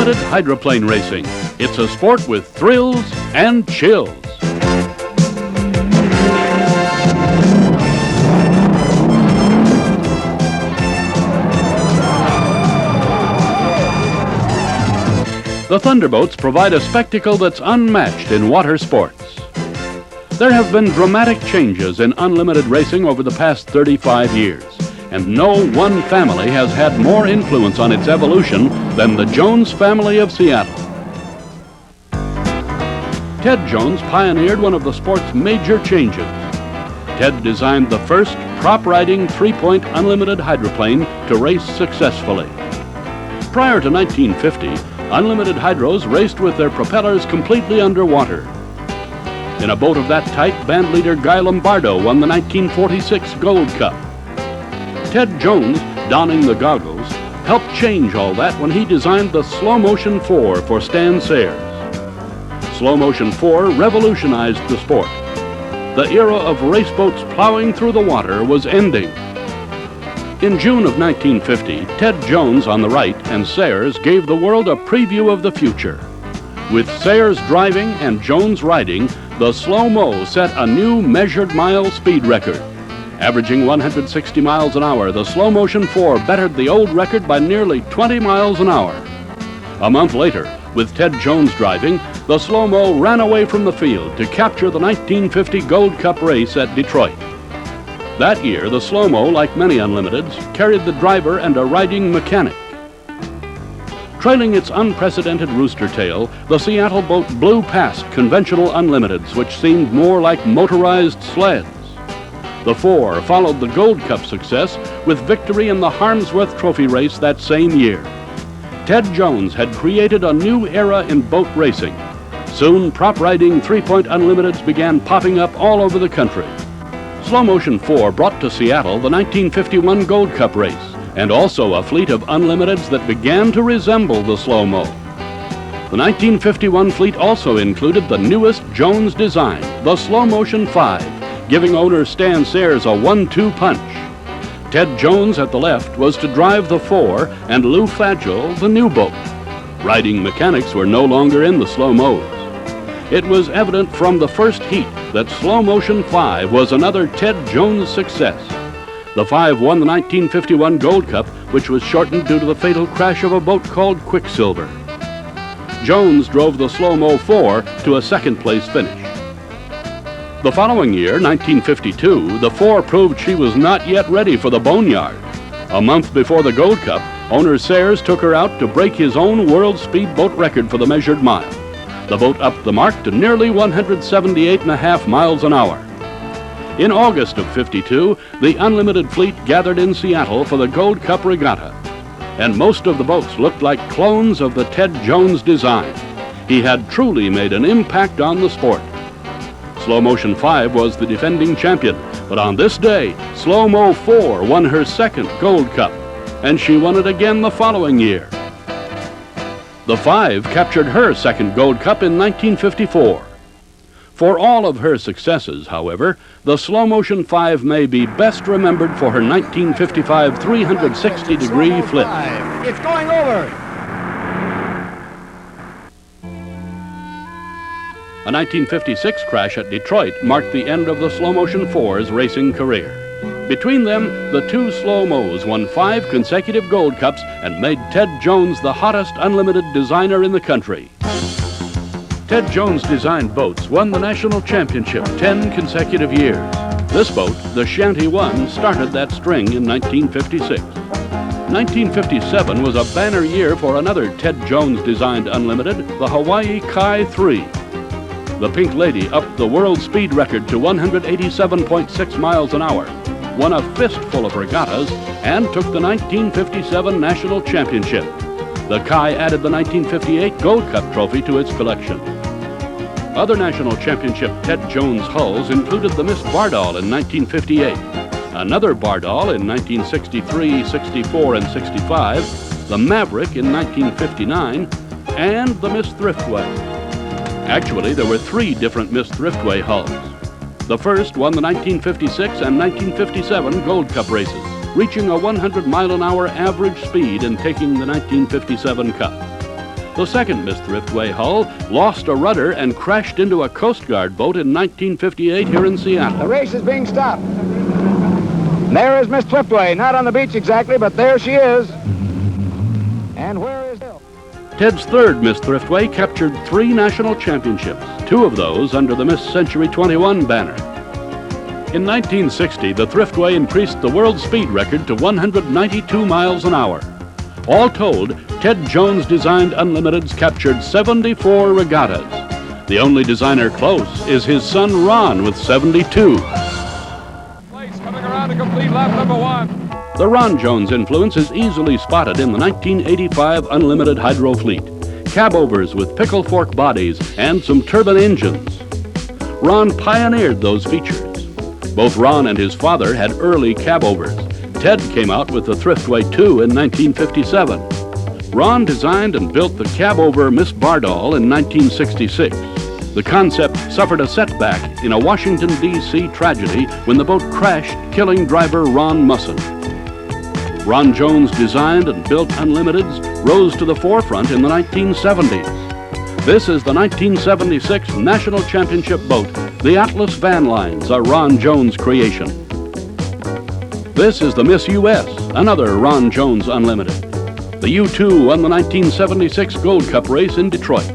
Unlimited Hydroplane Racing. It's a sport with thrills and chills. The Thunderboats provide a spectacle that's unmatched in water sports. There have been dramatic changes in unlimited racing over the past 35 years, and no one family has had more influence on its evolution than the Jones family of Seattle. Ted Jones pioneered one of the sport's major changes. Ted designed the first prop-riding three-point unlimited hydroplane to race successfully. Prior to 1950, unlimited hydros raced with their propellers completely underwater. In a boat of that type, bandleader Guy Lombardo won the 1946 Gold Cup. Ted Jones, donning the goggles, helped change all that when he designed the Slow Motion 4 for Stan Sayers. Slow Motion 4 revolutionized the sport. The era of race boats plowing through the water was ending. In June of 1950, Ted Jones on the right and Sayers gave the world a preview of the future. With Sayers driving and Jones riding, the Slow-Mo set a new measured mile speed record. Averaging 160 miles an hour, the Slow Motion 4 bettered the old record by nearly 20 miles an hour. A month later, with Ted Jones driving, the Slow-Mo ran away from the field to capture the 1950 Gold Cup race at Detroit. That year, the Slow-Mo, like many unlimiteds, carried the driver and a riding mechanic. Trailing its unprecedented rooster tail, the Seattle boat blew past conventional unlimiteds, which seemed more like motorized sleds. The four followed the Gold Cup success with victory in the Harmsworth Trophy race that same year. Ted Jones had created a new era in boat racing. Soon, prop-riding three-point unlimiteds began popping up all over the country. Slow Motion 4 brought to Seattle the 1951 Gold Cup race, and also a fleet of unlimiteds that began to resemble the Slow-Mo. The 1951 fleet also included the newest Jones design, the Slow Motion 5, giving owner Stan Sayers a 1-2 punch. Ted Jones at the left was to drive the 4 and Lou Fagel the new boat. Riding mechanics were no longer in the Slow-Mos. It was evident from the first heat that Slow Motion 5 was another Ted Jones success. The 5 won the 1951 Gold Cup, which was shortened due to the fatal crash of a boat called Quicksilver. Jones drove the Slow-Mo 4 to a second-place finish. The following year, 1952, the 4 proved she was not yet ready for the boneyard. A month before the Gold Cup, owner Sayers took her out to break his own world speed boat record for the measured mile. The boat upped the mark to nearly 178.5 miles an hour. In August of '52, the Unlimited fleet gathered in Seattle for the Gold Cup regatta, and most of the boats looked like clones of the Ted Jones design. He had truly made an impact on the sport. Slow Motion 5 was the defending champion, but on this day, Slow-Mo 4 won her second Gold Cup, and she won it again the following year. The 5 captured her second Gold Cup in 1954. For all of her successes, however, the Slow Motion 5 may be best remembered for her 1955 360-degree flip. It's going over. A 1956 crash at Detroit marked the end of the Slow Motion 4's racing career. Between them, the two Slow-Mos won 5 consecutive Gold Cups and made Ted Jones the hottest unlimited designer in the country. Ted Jones designed boats won the national championship 10 consecutive years. This boat, the Shanty 1, started that string in 1956. 1957 was a banner year for another Ted Jones designed unlimited, the Hawaii Kai 3. The Pink Lady upped the world speed record to 187.6 miles an hour, won a fistful of regattas, and took the 1957 national championship. The Kai added the 1958 Gold Cup trophy to its collection. Other national championship Ted Jones hulls included the Miss Bardol in 1958, another Bardol in 1963, 64, and 65, the Maverick in 1959, and the Miss Thriftway. Actually, there were 3 different Miss Thriftway hulls. The first won the 1956 and 1957 Gold Cup races, reaching a 100-mile-an-hour average speed and taking the 1957 Cup. The second Miss Thriftway hull lost a rudder and crashed into a Coast Guard boat in 1958 here in Seattle. The race is being stopped. There is Miss Thriftway, not on the beach exactly, but there she is. And where is Bill? Ted's third Miss Thriftway captured 3 national championships, 2 of those under the Miss Century 21 banner. In 1960, the Thriftway increased the world speed record to 192 miles an hour. All told, Ted Jones-designed Unlimiteds captured 74 regattas. The only designer close is his son Ron with 72. Place coming around to complete lap number 1. The Ron Jones influence is easily spotted in the 1985 Unlimited Hydro Fleet. Cabovers with pickle fork bodies and some turbine engines. Ron pioneered those features. Both Ron and his father had early cabovers. Ted came out with the Thriftway 2 in 1957. Ron designed and built the cabover Miss Bardol in 1966. The concept suffered a setback in a Washington, D.C. tragedy when the boat crashed, killing driver Ron Musson. Ron Jones designed and built Unlimiteds rose to the forefront in the 1970s. This is the 1976 National Championship boat, the Atlas Van Lines, a Ron Jones creation. This is the Miss U.S., another Ron Jones Unlimited. The U-2 won the 1976 Gold Cup race in Detroit.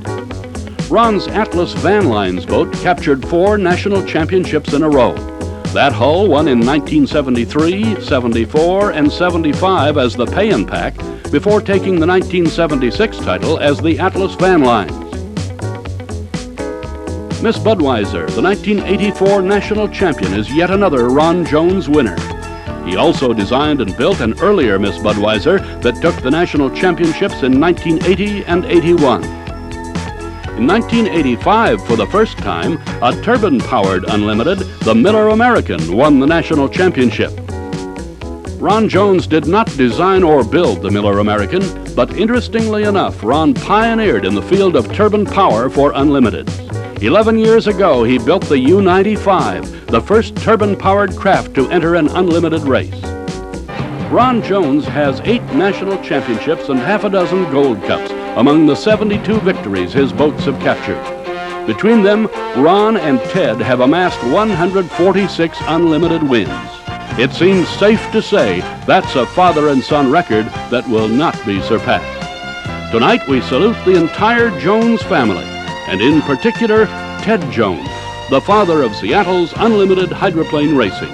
Ron's Atlas Van Lines boat captured 4 national championships in a row. That hull won in 1973, 74, and 75 as the Pay-and Pack before taking the 1976 title as the Atlas Van Lines. Miss Budweiser, the 1984 national champion, is yet another Ron Jones winner. He also designed and built an earlier Miss Budweiser that took the national championships in 1980 and 81. In 1985, for the first time, a turbine-powered Unlimited, the Miller American, won the national championship. Ron Jones did not design or build the Miller American, but interestingly enough, Ron pioneered in the field of turbine power for Unlimiteds. 11 years ago, he built the U-95, the first turbine-powered craft to enter an Unlimited race. Ron Jones has 8 national championships and half a dozen Gold Cups among the 72 victories his boats have captured. Between them, Ron and Ted have amassed 146 Unlimited wins. It seems safe to say that's a father and son record that will not be surpassed. Tonight, we salute the entire Jones family, and in particular, Ted Jones, the father of Seattle's Unlimited hydroplane racing.